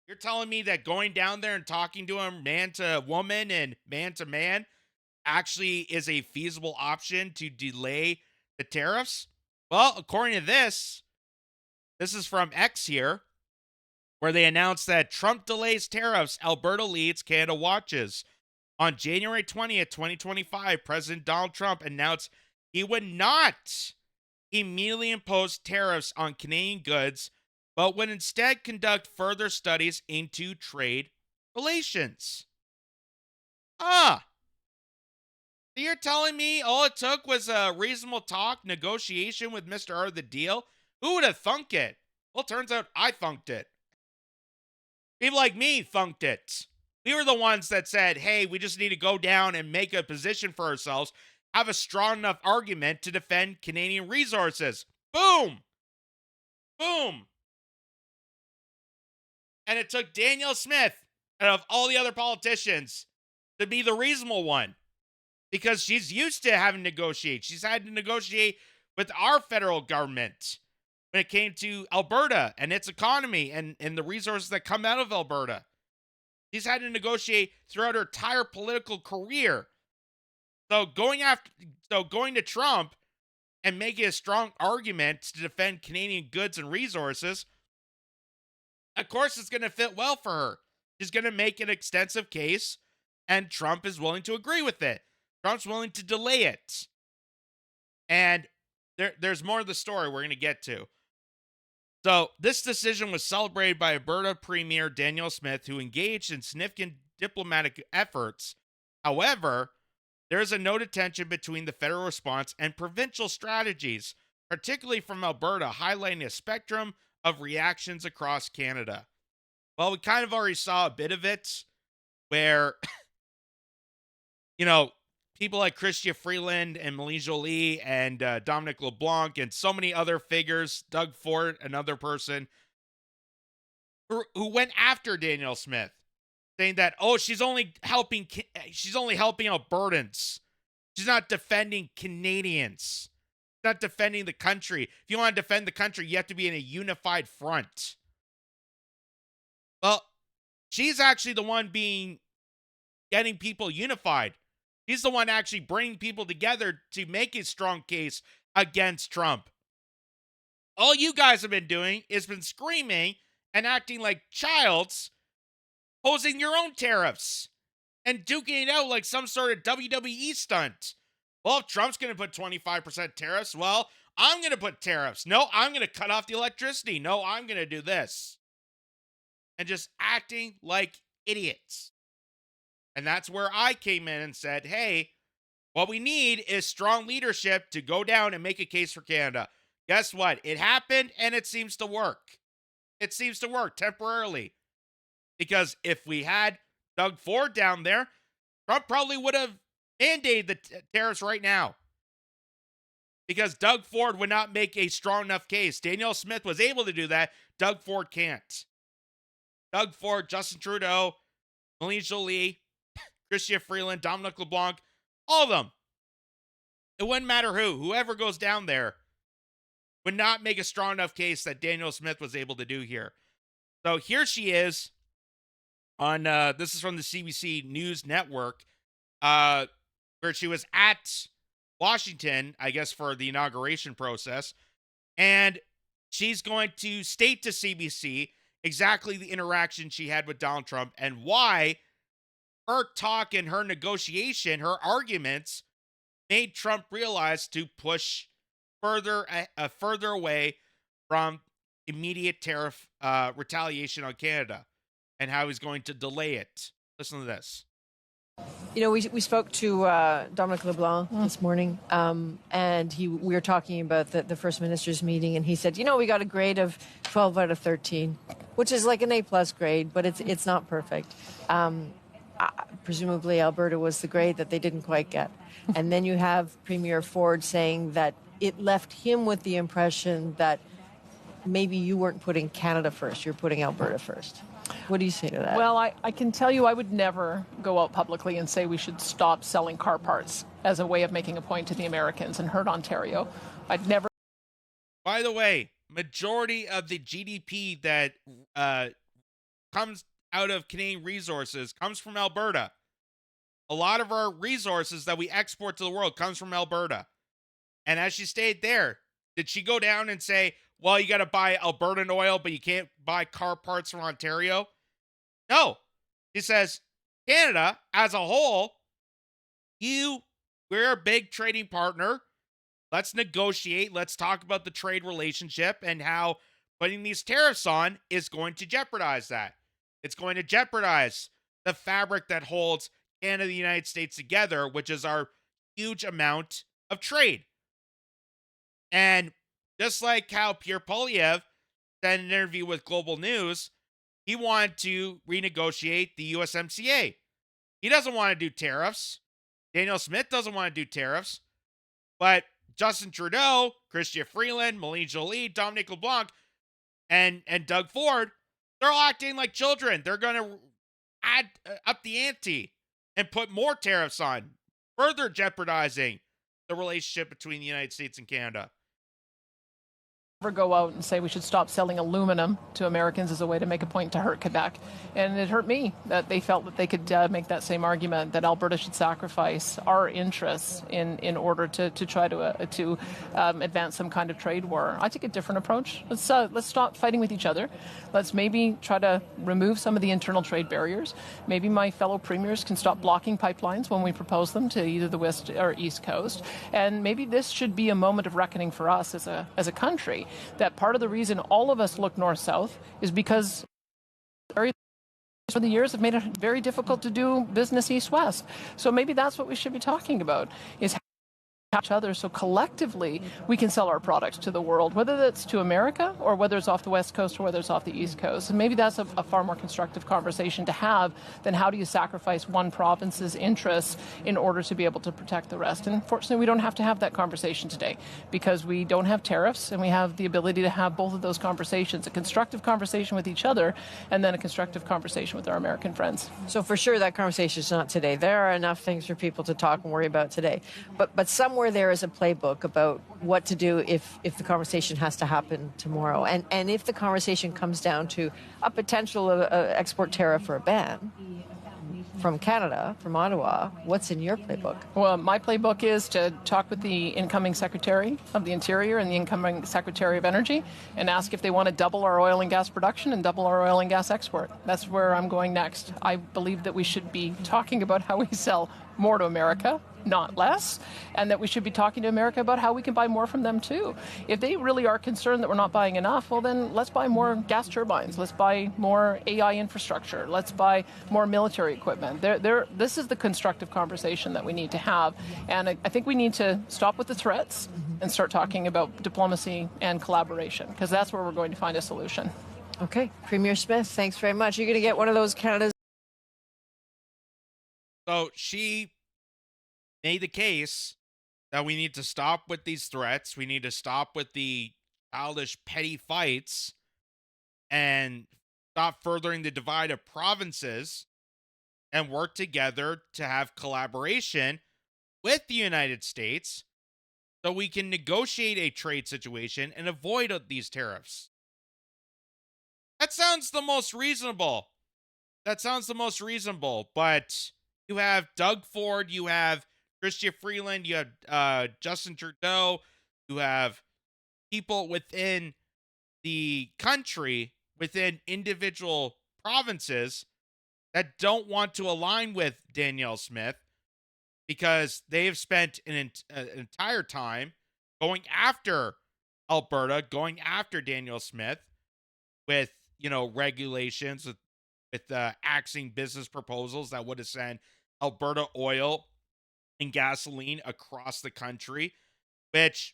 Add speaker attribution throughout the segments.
Speaker 1: You're telling me that going down there and talking to him man to woman and man to man actually is a feasible option to delay the tariffs? Well, according to this is from X here, where they announced that Trump delays tariffs, Alberta leads, Canada watches. On January 20th, 2025, President Donald Trump announced he would not immediately impose tariffs on Canadian goods, but would instead conduct further studies into trade relations. Ah, so you're telling me all it took was a reasonable talk, negotiation with Mr. R the deal? Who would have thunk it? Well, turns out I thunked it. People like me thunked it. We were the ones that said, hey, we just need to go down and make a position for ourselves, have a strong enough argument to defend Canadian resources. Boom. Boom. And it took Danielle Smith, out of all the other politicians, to be the reasonable one because she's used to having to negotiate. She's had to negotiate with our federal government when it came to Alberta and its economy and the resources that come out of Alberta. She's had to negotiate throughout her entire political career. So going to Trump and making a strong argument to defend Canadian goods and resources, of course it's going to fit well for her. She's going to make an extensive case, and Trump is willing to agree with it. Trump's willing to delay it. And there's more of the story we're going to get to. So this decision was celebrated by Alberta Premier Danielle Smith, who engaged in significant diplomatic efforts. However, there is a noted tension between the federal response and provincial strategies, particularly from Alberta, highlighting a spectrum of reactions across Canada. Well, we kind of already saw a bit of it where, people like Chrystia Freeland and Melanie Jolie and Dominic LeBlanc and so many other figures, Doug Ford, another person, who went after Danielle Smith, saying that, oh, she's only helping Albertans. She's not defending Canadians. She's not defending the country. If you want to defend the country, you have to be in a unified front. Well, she's actually the one getting people unified. He's the one actually bringing people together to make a strong case against Trump. All you guys have been doing is been screaming and acting like childs, posing your own tariffs and duking it out like some sort of WWE stunt. Well, if Trump's going to put 25% tariffs, well, I'm going to put tariffs. No, I'm going to cut off the electricity. No, I'm going to do this. And just acting like idiots. And that's where I came in and said, hey, what we need is strong leadership to go down and make a case for Canada. Guess what? It happened and it seems to work. It seems to work temporarily. Because if we had Doug Ford down there, Trump probably would have mandated the tariffs right now. Because Doug Ford would not make a strong enough case. Danielle Smith was able to do that. Doug Ford can't. Doug Ford, Justin Trudeau, Melanie Jolie, Chrystia Freeland, Dominic LeBlanc, all of them. It wouldn't matter whoever goes down there would not make a strong enough case that Danielle Smith was able to do here. So here she is on, this is from the CBC News Network, where she was at Washington, I guess, for the inauguration process. And she's going to state to CBC exactly the interaction she had with Donald Trump and why her talk and her negotiation, her arguments, made Trump realize to push further away from immediate tariff retaliation on Canada and how he's going to delay it. Listen to this.
Speaker 2: We spoke to Dominic LeBlanc this morning, and we were talking about the First Minister's meeting, and he said, we got a grade of 12 out of 13, which is like an A-plus grade, but it's not perfect. Presumably Alberta was the grade that they didn't quite get. And then you have Premier Ford saying that it left him with the impression that maybe you weren't putting Canada first, you're putting Alberta first. What do you say to that?
Speaker 3: Well, I can tell you I would never go out publicly and say we should stop selling car parts as a way of making a point to the Americans and hurt Ontario. I'd never.
Speaker 1: By the way, majority of the GDP that comes out of Canadian resources comes from Alberta. A lot of our resources that we export to the world comes from Alberta. And as she stayed there, did she go down and say, well, you got to buy Albertan oil, but you can't buy car parts from Ontario? No. She says, Canada as a whole, we're a big trading partner. Let's negotiate. Let's talk about the trade relationship and how putting these tariffs on is going to jeopardize that. It's going to jeopardize the fabric that holds Canada and the United States together, which is our huge amount of trade. And just like how Pierre Poilievre said in an interview with Global News, he wanted to renegotiate the USMCA. He doesn't want to do tariffs. Danielle Smith doesn't want to do tariffs. But Justin Trudeau, Chrystia Freeland, Melanie Joly, Dominic LeBlanc, and Doug Ford, they're all acting like children. They're going to add up the ante and put more tariffs on, further jeopardizing the relationship between the United States and Canada.
Speaker 3: Go out and say we should stop selling aluminum to Americans as a way to make a point to hurt Quebec. And it hurt me that they felt that they could make that same argument, that Alberta should sacrifice our interests in order to try to advance some kind of trade war. I take a different approach. Let's stop fighting with each other. Let's maybe try to remove some of the internal trade barriers. Maybe my fellow premiers can stop blocking pipelines when we propose them to either the West or East Coast. And maybe this should be a moment of reckoning for us as a country. That part of the reason all of us look north-south is because for the years have made it very difficult to do business east-west. So maybe that's what we should be talking about, is each other so collectively we can sell our products to the world, whether that's to America or whether it's off the West Coast or whether it's off the East Coast. And maybe that's a far more constructive conversation to have than how do you sacrifice one province's interests in order to be able to protect the rest. And fortunately, we don't have to have that conversation today because we don't have tariffs and we have the ability to have both of those conversations, a constructive conversation with each other and then a constructive conversation with our American friends.
Speaker 2: So for sure that conversation is not today. There are enough things for people to talk and worry about today. But somewhere there is a playbook about what to do if the conversation has to happen tomorrow. And if the conversation comes down to a potential export tariff or a ban from Canada, from Ottawa, what's in your playbook?
Speaker 3: Well, my playbook is to talk with the incoming Secretary of the Interior and the incoming Secretary of Energy and ask if they want to double our oil and gas production and double our oil and gas export. That's where I'm going next. I believe that we should be talking about how we sell more to America, not less, and that we should be talking to America about how we can buy more from them too. If they really are concerned that we're not buying enough, well then let's buy more gas turbines, let's buy more AI infrastructure, let's buy more military equipment. This is the constructive conversation that we need to have, and I think we need to stop with the threats and start talking about diplomacy and collaboration, because that's where we're going to find a solution.
Speaker 2: Okay, Premier Smith, thanks very much. You're going to get one of those Canada's.
Speaker 1: So she made the case that we need to stop with these threats. We need to stop with the childish, petty fights and stop furthering the divide of provinces and work together to have collaboration with the United States so we can negotiate a trade situation and avoid these tariffs. That sounds the most reasonable. But you have Doug Ford, you have Chrystia Freeland, you have Justin Trudeau, you have people within the country, within individual provinces that don't want to align with Danielle Smith because they have spent an entire time going after Alberta, going after Danielle Smith with, regulations, with axing business proposals that would have sent Alberta oil and gasoline across the country, which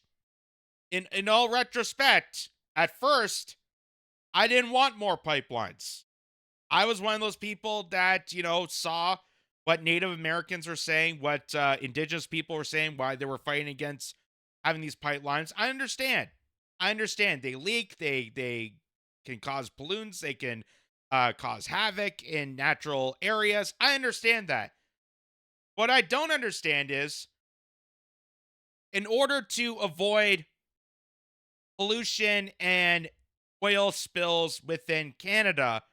Speaker 1: in all retrospect, at first, I didn't want more pipelines. I was one of those people that, saw what Native Americans were saying, what Indigenous people were saying, why they were fighting against having these pipelines. I understand. They leak. They can cause pollutants. They can cause havoc in natural areas. I understand that. What I don't understand is, in order to avoid pollution and oil spills within Canada,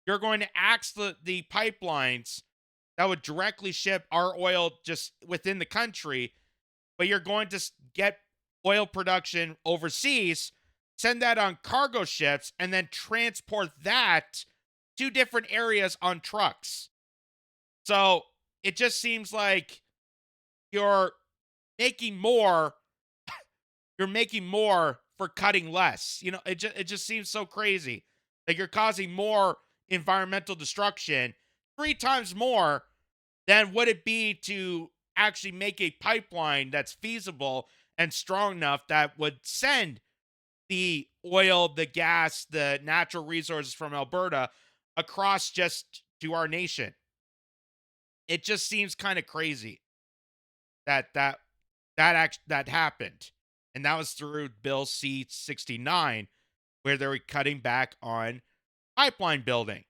Speaker 1: you're going to axe the pipelines that would directly ship our oil just within the country, but you're going to get oil production overseas, send that on cargo ships, and then transport that to different areas on trucks. So it just seems like you're making more for cutting less. It just seems so crazy. Like you're causing more environmental destruction, 3 times more than would it be to actually make a pipeline that's feasible and strong enough that would send the oil, the gas, the natural resources from Alberta across just to our nation. It just seems kind of crazy that happened. And that was through Bill C-69, where they were cutting back on pipeline building,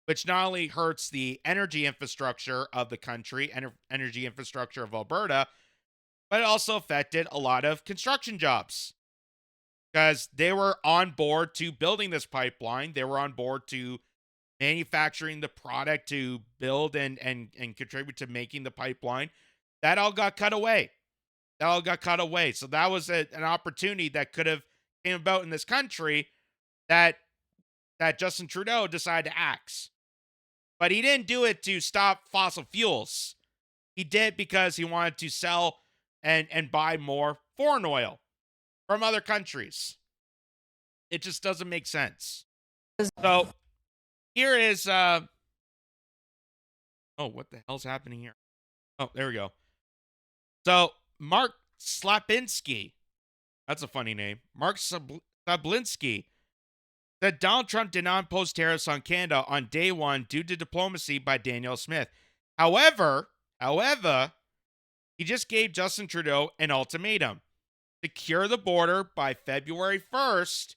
Speaker 1: which not only hurts the energy infrastructure of the country and energy infrastructure of Alberta, but it also affected a lot of construction jobs because they were on board to building this pipeline. They were on board to manufacturing the product to build and contribute to making the pipeline. That all got cut away. So that was an opportunity that could have came about in this country that Justin Trudeau decided to axe. But he didn't do it to stop fossil fuels. He did because he wanted to sell and buy more foreign oil from other countries. It just doesn't make sense. So here is what the hell's happening here? Oh, there we go. So Mark Slapinski, that's a funny name. Mark Sablinski said Donald Trump did not impose tariffs on Canada on day one due to diplomacy by Danielle Smith. However, he just gave Justin Trudeau an ultimatum: secure the border by February 1st,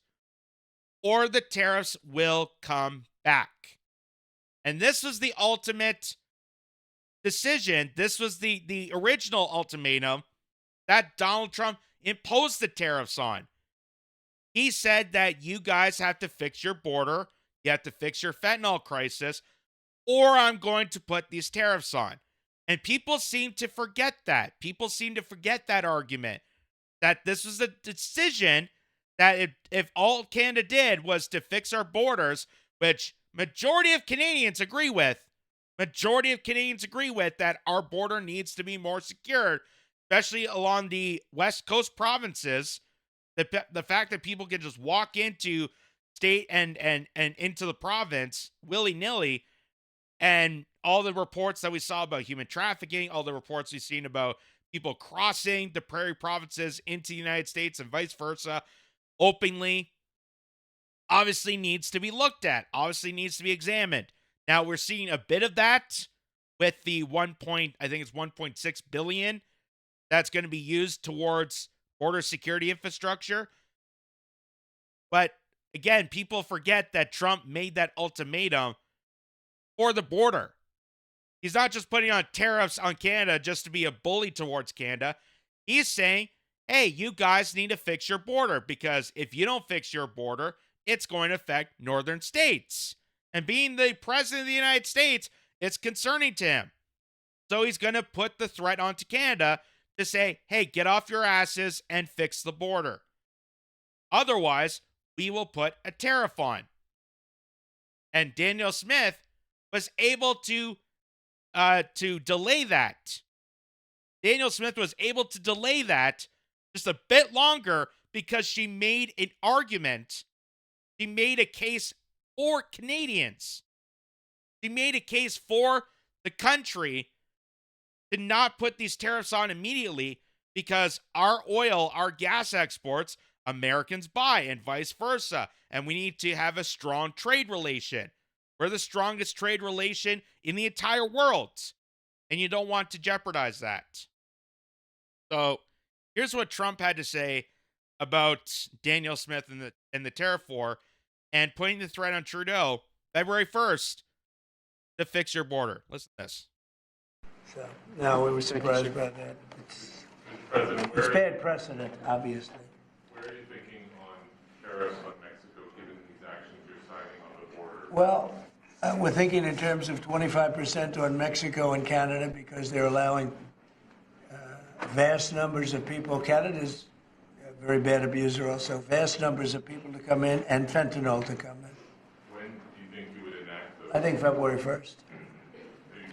Speaker 1: or the tariffs will come back. And this was the ultimate decision. This was the original ultimatum that Donald Trump imposed the tariffs on. He said that you guys have to fix your border, you have to fix your fentanyl crisis, or I'm going to put these tariffs on. And people seem to forget that. People seem to forget that argument, that this was a decision that if all Canada did was to fix our borders, which majority of Canadians agree with, that our border needs to be more secure, especially along the West Coast provinces. The fact that people can just walk into state and into the province willy-nilly, and all the reports that we saw about human trafficking, all the reports we've seen about people crossing the prairie provinces into the United States and vice versa openly, obviously needs to be looked at, obviously needs to be examined. Now we're seeing a bit of that with the I think it's 1.6 billion that's going to be used towards border security infrastructure. But again, people forget that Trump made that ultimatum for the border. He's not just putting on tariffs on Canada just to be a bully towards Canada. He's saying, hey, you guys need to fix your border, because if you don't fix your border, it's going to affect northern states. And being the president of the United States, it's concerning to him. So he's going to put the threat onto Canada to say, hey, get off your asses and fix the border. Otherwise, we will put a tariff on. And Danielle Smith was able to delay that. Danielle Smith was able to delay that just a bit longer because she made an argument. She made a case for Canadians. She made a case for the country to not put these tariffs on immediately, because our oil, our gas exports, Americans buy, and vice versa. And we need to have a strong trade relation. We're the strongest trade relation in the entire world, and you don't want to jeopardize that. So here's what Trump had to say about Danielle Smith and the tariff war, and putting the threat on Trudeau February 1st to fix your border. Listen to this.
Speaker 4: So, no, we were surprised by that. It's bad precedent, obviously.
Speaker 5: Where are you thinking on tariffs on Mexico, given these actions you're signing on the border?
Speaker 4: Well, We're thinking in terms of 25% on Mexico and Canada because they're allowing vast numbers of people. Canada's a very bad abuser also. Vast numbers of people to come in and fentanyl to come in.
Speaker 5: When do you think you would enact those?
Speaker 4: I think February 1st.
Speaker 5: Are you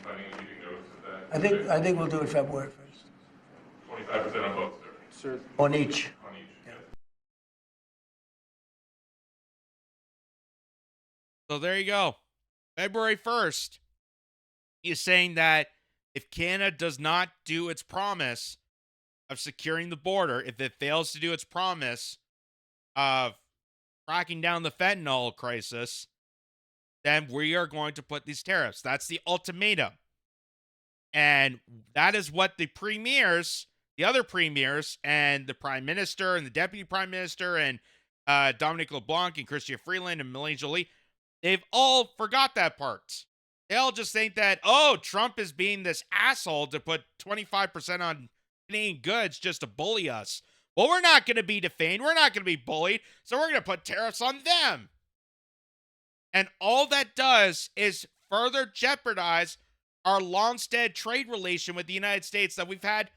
Speaker 5: planning on giving notice of that?
Speaker 4: I think we'll do it February 1st.
Speaker 5: 25% on both, sir.
Speaker 4: On each.
Speaker 5: On each. Yes.
Speaker 1: So there you go. February 1st is saying that if Canada does not do its promise of securing the border, if it fails to do its promise of tracking down the fentanyl crisis, then we are going to put these tariffs. That's the ultimatum. And that is what the premiers, the other premiers, and the prime minister and the deputy prime minister and Dominic LeBlanc and Chrystia Freeland and Melanie Joly, they've all forgot that part. They all just think that, oh, Trump is being this asshole to put 25% on Canadian goods just to bully us. Well, we're not going to be defamed. We're not going to be bullied. So we're going to put tariffs on them. And all that does is further jeopardize our long-standing trade relation with the United States that we've had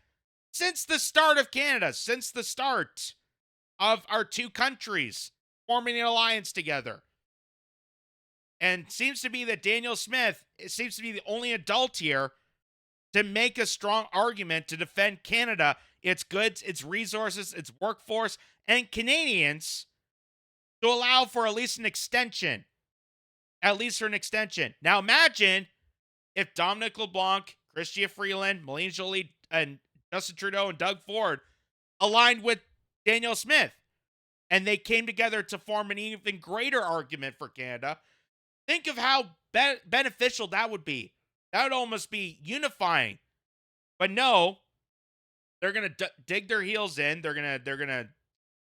Speaker 1: since the start of Canada, since the start of our two countries forming an alliance together. And seems to be that Danielle Smith seems to be the only adult here to make a strong argument to defend Canada, its goods, its resources, its workforce, and Canadians to allow for at least an extension. At least for an extension. Now imagine if Dominic LeBlanc, Chrystia Freeland, Melanie Joly, and Justin Trudeau and Doug Ford aligned with Danielle Smith. And they came together to form an even greater argument for Canada. Think of how beneficial that would be. That would almost be unifying. But no, they're going to dig their heels in. They're going to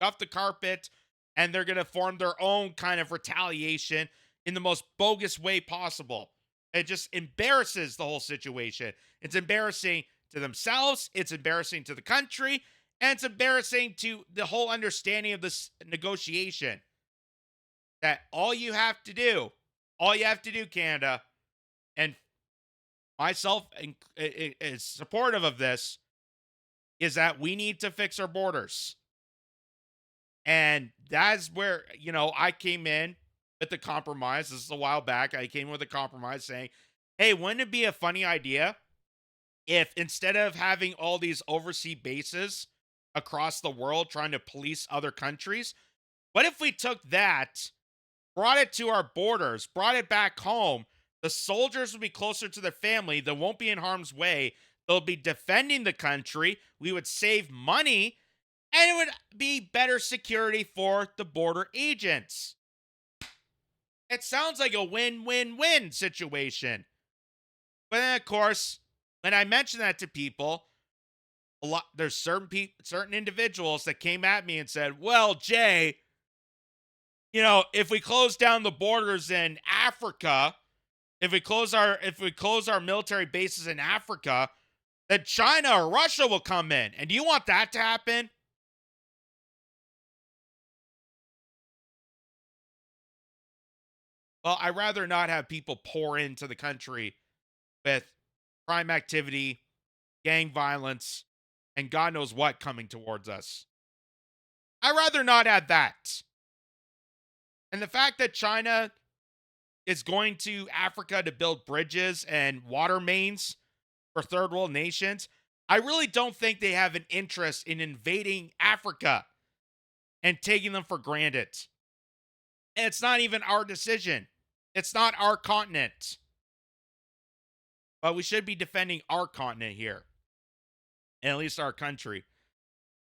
Speaker 1: cuff the carpet, and they're going to form their own kind of retaliation in the most bogus way possible. It just embarrasses the whole situation. It's embarrassing to themselves. It's embarrassing to the country. And it's embarrassing to the whole understanding of this negotiation. That all you have to do, Canada, and myself is supportive of this, is that we need to fix our borders. And that's where, I came in with the compromise. This is a while back. I came with a compromise saying, hey, wouldn't it be a funny idea if instead of having all these overseas bases across the world trying to police other countries, what if we took that, brought it to our borders, brought it back home? The soldiers would be closer to their family. They won't be in harm's way. They'll be defending the country. We would save money, and it would be better security for the border agents. It sounds like a win-win-win situation. But then, of course, when I mention that to people, there's certain individuals that came at me and said, well, Jay, if we close down the borders in Africa, if we close our military bases in Africa, then China or Russia will come in. And do you want that to happen? Well, I'd rather not have people pour into the country with crime activity, gang violence, and God knows what coming towards us. I'd rather not have that. And the fact that China is going to Africa to build bridges and water mains for third world nations, I really don't think they have an interest in invading Africa and taking them for granted. And it's not even our decision. It's not our continent. But we should be defending our continent here. And at least our country.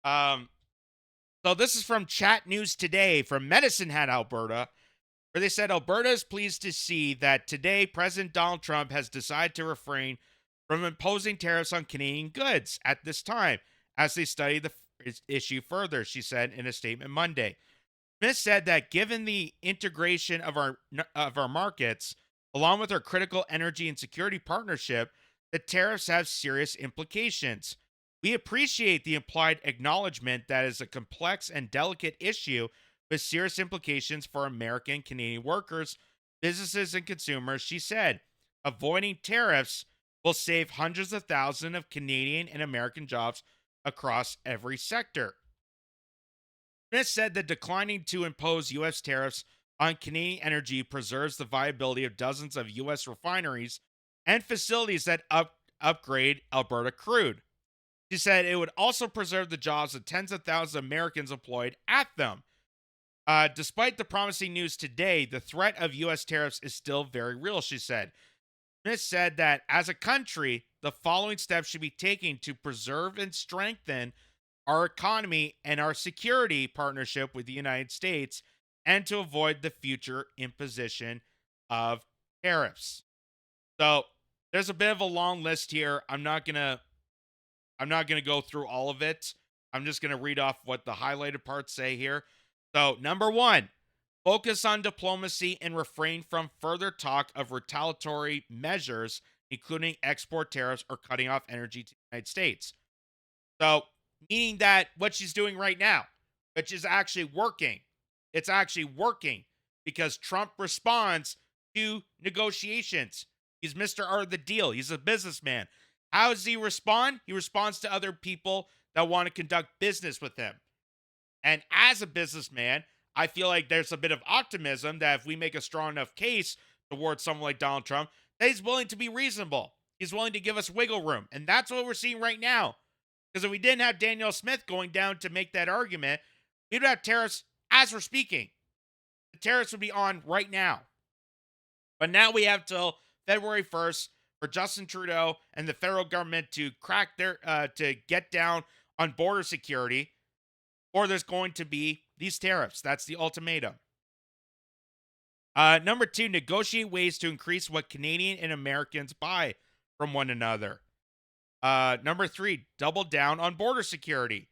Speaker 1: So this is from Chat News Today from Medicine Hat, Alberta, where they said Alberta is pleased to see that today President Donald Trump has decided to refrain from imposing tariffs on Canadian goods at this time as they study the issue further, she said in a statement Monday. Smith said that given the integration of our markets, along with our critical energy and security partnership, the tariffs have serious implications. We appreciate the implied acknowledgement that is a complex and delicate issue with serious implications for American and Canadian workers, businesses and consumers, she said avoiding tariffs will save hundreds of thousands of Canadian and American jobs across every sector. Smith said that declining to impose U.S. tariffs on Canadian energy preserves the viability of dozens of U.S. refineries and facilities that upgrade Alberta crude. She said it would also preserve the jobs of tens of thousands of Americans employed at them. Despite the promising news today, the threat of U.S. tariffs is still very real, she said. Smith said that as a country, the following steps should be taken to preserve and strengthen our economy and our security partnership with the United States and to avoid the future imposition of tariffs. So there's a bit of a long list here. I'm not gonna go through all of it. I'm just gonna read off what the highlighted parts say here. So number one, focus on diplomacy and refrain from further talk of retaliatory measures, including export tariffs or cutting off energy to the United States. So meaning that what she's doing right now, which is actually working, it's actually working because Trump responds to negotiations. He's Mr. Art of the Deal. He's a businessman. How does he respond? He responds to other people that want to conduct business with him. And as a businessman, I feel like there's a bit of optimism that if we make a strong enough case towards someone like Donald Trump, that he's willing to be reasonable. He's willing to give us wiggle room. And that's what we're seeing right now. Because if we didn't have Danielle Smith going down to make that argument, we'd have tariffs as we're speaking. The tariffs would be on right now. But now we have till February 1st for Justin Trudeau and the federal government to to get down on border security, or there's going to be these tariffs. That's the ultimatum. Number two, negotiate ways to increase what Canadian and Americans buy from one another. Number three, double down on border security.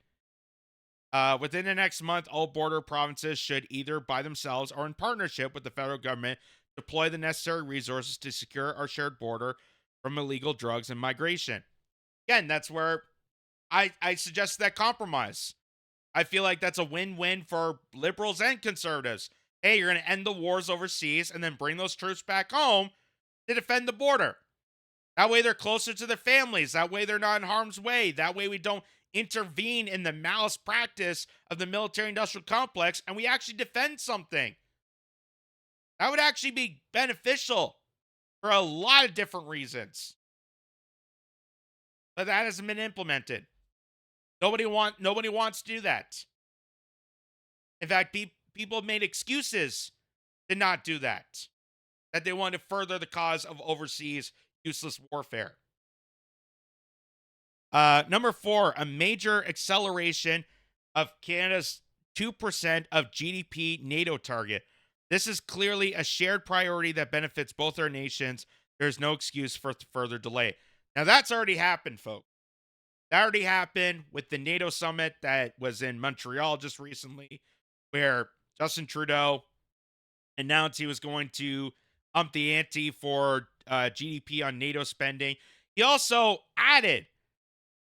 Speaker 1: Within the next month, all border provinces should either by themselves or in partnership with the federal government deploy the necessary resources to secure our shared border from illegal drugs and migration. Again, that's where I suggest that compromise. I feel like that's a win-win for liberals and conservatives. Hey, you're going to end the wars overseas and then bring those troops back home to defend the border. That way they're closer to their families. That way they're not in harm's way. That way we don't intervene in the malice practice of the military-industrial complex and we actually defend something. That would actually be beneficial for a lot of different reasons. But that hasn't been implemented. Nobody wants to do that. In fact, people have made excuses to not do that. That they want to further the cause of overseas useless warfare. Number four, a major acceleration of Canada's 2% of GDP NATO target. This is clearly a shared priority that benefits both our nations. There's no excuse for further delay. Now, that's already happened, folks. That already happened with the NATO summit that was in Montreal just recently, where Justin Trudeau announced he was going to ump the ante for GDP on NATO spending. He also added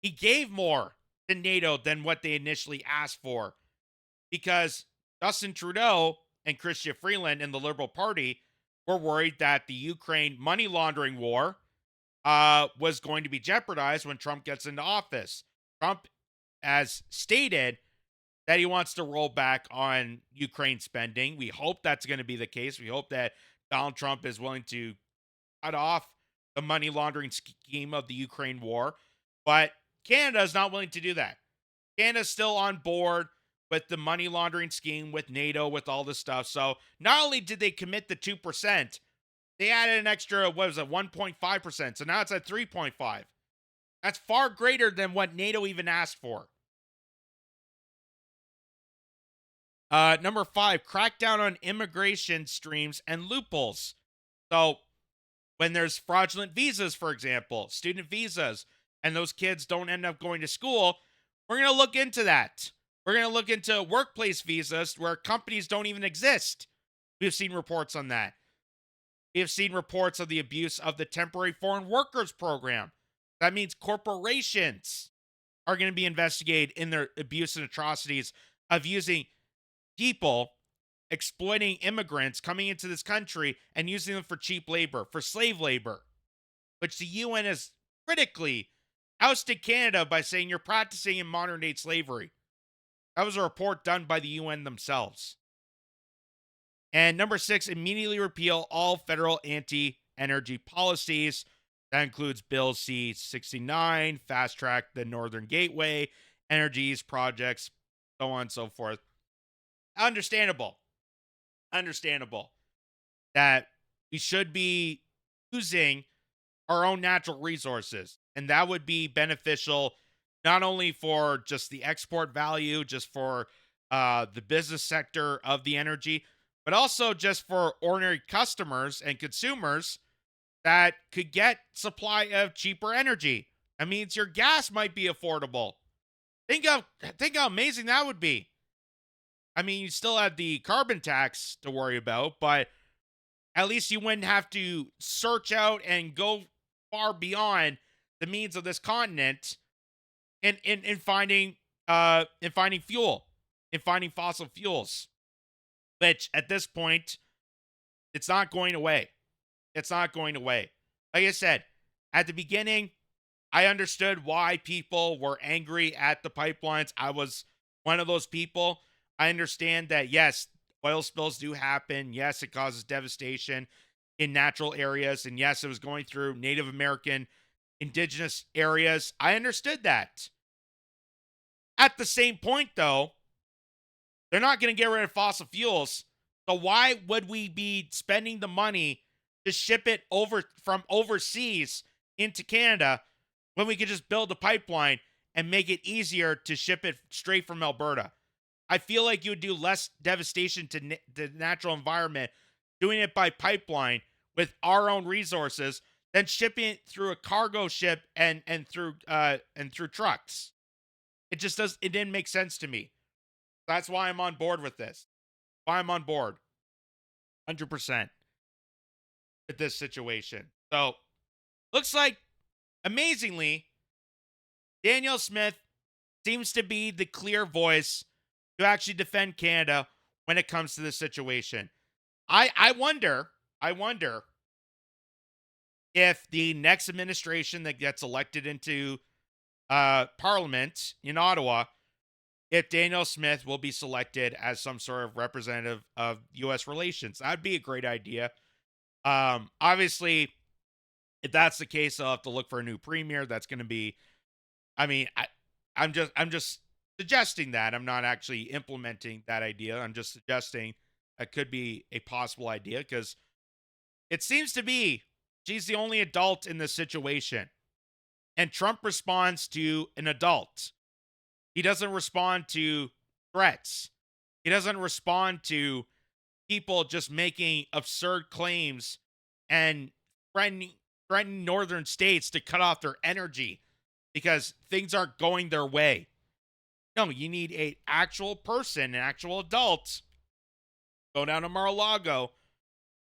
Speaker 1: he gave more to NATO than what they initially asked for because Justin Trudeau and Chrystia Freeland in the Liberal Party were worried that the Ukraine money laundering war was going to be jeopardized when Trump gets into office. Trump has stated that he wants to roll back on Ukraine spending. We hope that's going to be the case. We hope that Donald Trump is willing to cut off the money laundering scheme of the Ukraine war. But Canada is not willing to do that. Canada's still on board with the money laundering scheme, with NATO, with all this stuff. So not only did they commit the 2%, they added an extra, 1.5%. So now it's at 3.5. That's far greater than what NATO even asked for. Number five, crack down on immigration streams and loopholes. So when there's fraudulent visas, for example, student visas, and those kids don't end up going to school, we're going to look into that. We're going to look into workplace visas where companies don't even exist. We've seen reports on that. We have seen reports of the abuse of the temporary foreign workers program. That means corporations are going to be investigated in their abuse and atrocities of using people, exploiting immigrants coming into this country and using them for cheap labor, for slave labor, which the UN has critically ousted Canada by saying you're practicing in modern day slavery. That was a report done by the UN themselves. And number 6, immediately repeal all federal anti-energy policies. That includes Bill C-69, fast track the Northern Gateway, energies projects, so on and so forth. Understandable that we should be using our own natural resources, and that would be beneficial not only for just the export value, just for the business sector of the energy, but also just for ordinary customers and consumers that could get supply of cheaper energy. That means your gas might be affordable. Think how amazing that would be. I mean, you still have the carbon tax to worry about, but at least you wouldn't have to search out and go far beyond the means of this continent in finding fuel, in finding fossil fuels, which at this point, it's not going away. It's not going away. Like I said, at the beginning, I understood why people were angry at the pipelines. I was one of those people. I understand that, yes, oil spills do happen. Yes, it causes devastation in natural areas. And yes, it was going through Native American, indigenous areas. I understood that. At the same point, though, they're not going to get rid of fossil fuels. So why would we be spending the money to ship it over from overseas into Canada when we could just build a pipeline and make it easier to ship it straight from Alberta? I feel like you would do less devastation to the natural environment doing it by pipeline with our own resources than shipping it through a cargo ship and through trucks. It didn't make sense to me. That's why I'm on board with this. Why I'm on board 100% with this situation. So, looks like, amazingly, Danielle Smith seems to be the clear voice to actually defend Canada when it comes to this situation. I wonder if the next administration that gets elected into Parliament in Ottawa, if Danielle Smith will be selected as some sort of representative of U.S. relations. That'd be a great idea. Obviously, if that's the case, I'll have to look for a new premier. That's going to be, I mean, I'm just suggesting that. I'm not actually implementing that idea. I'm just suggesting that could be a possible idea because it seems to be she's the only adult in this situation. And Trump responds to an adult. He doesn't respond to threats. He doesn't respond to people just making absurd claims and threatening northern states to cut off their energy because things aren't going their way. No, you need an actual person, an actual adult. Go down to Mar-a-Lago,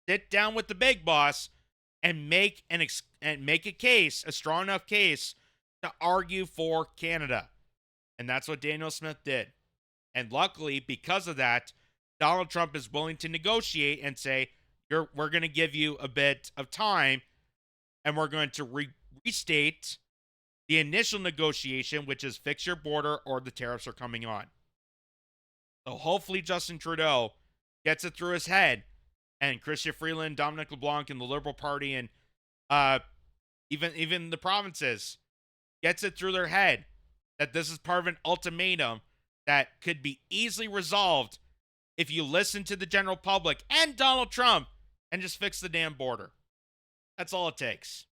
Speaker 1: sit down with the big boss, and make a case, a strong enough case, to argue for Canada. And that's what Danielle Smith did. And luckily, because of that, Donald Trump is willing to negotiate and say, we're going to give you a bit of time, and we're going to restate the initial negotiation, which is fix your border or the tariffs are coming on. So hopefully Justin Trudeau gets it through his head, and Chrystia Freeland, Dominic LeBlanc, and the Liberal Party, and even the provinces gets it through their head that this is part of an ultimatum that could be easily resolved if you listen to the general public and Donald Trump and just fix the damn border. That's all it takes.